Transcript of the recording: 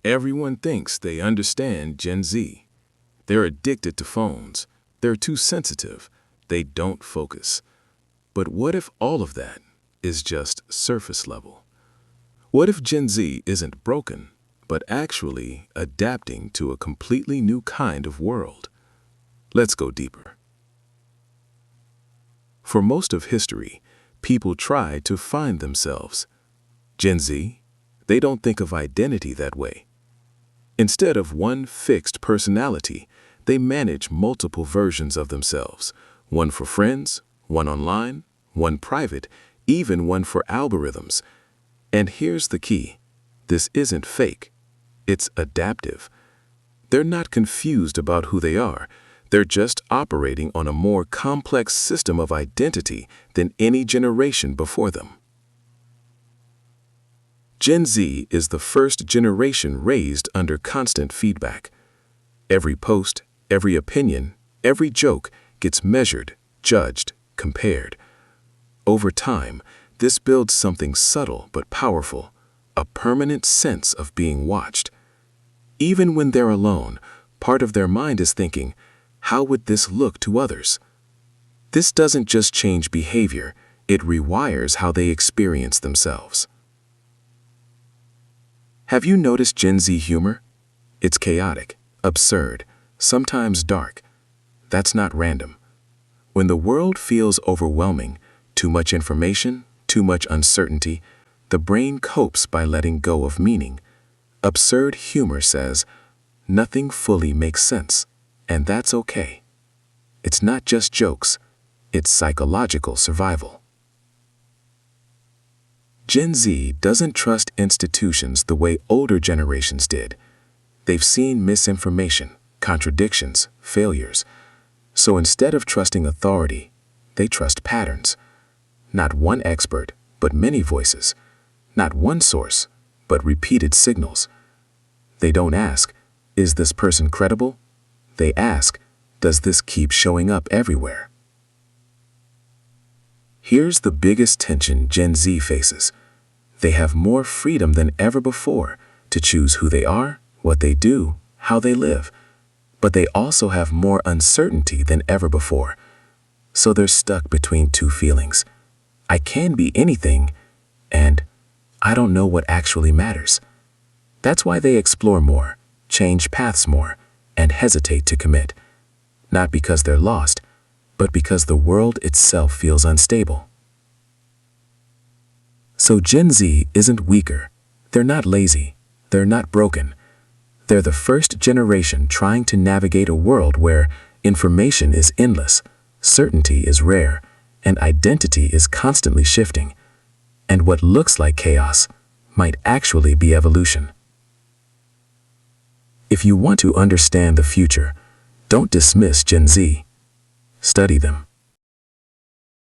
Everyone thinks they understand Gen Z. They're addicted to phones. They're too sensitive. They don't focus. But what if all of that is just surface level? What if Gen Z isn't broken, but actually adapting to a completely new kind of world? Let's go deeper. For most of history, people tried to find themselves. Gen Z, they don't think of identity that way. Instead of one fixed personality, they manage multiple versions of themselves, one for friends, one online, one private, even one for algorithms. And here's the key. This isn't fake. It's adaptive. They're not confused about who they are. They're just operating on a more complex system of identity than any generation before them. Gen Z is the first generation raised under constant feedback. Every post, every opinion, every joke gets measured, judged, compared. Over time, this builds something subtle but powerful, a permanent sense of being watched. Even when they're alone, part of their mind is thinking, how would this look to others? This doesn't just change behavior, it rewires how they experience themselves. Have you noticed Gen Z humor? It's chaotic, absurd, sometimes dark. That's not random. When the world feels overwhelming, too much information, too much uncertainty, the brain copes by letting go of meaning. Absurd humor says, nothing fully makes sense, and that's okay. It's not just jokes, it's psychological survival. Gen Z doesn't trust institutions the way older generations did. They've seen misinformation, contradictions, failures. So instead of trusting authority, they trust patterns. Not one expert, but many voices. Not one source, but repeated signals. They don't ask, is this person credible? They ask, does this keep showing up everywhere? Here's the biggest tension Gen Z faces. They have more freedom than ever before to choose who they are, what they do, how they live. But they also have more uncertainty than ever before. So they're stuck between two feelings. I can be anything, and I don't know what actually matters. That's why they explore more, change paths more, and hesitate to commit. Not because they're lost, but because the world itself feels unstable. So Gen Z isn't weaker. They're not lazy. They're not broken. They're the first generation trying to navigate a world where information is endless, certainty is rare, and identity is constantly shifting. And what looks like chaos might actually be evolution. If you want to understand the future, don't dismiss Gen Z. Study them.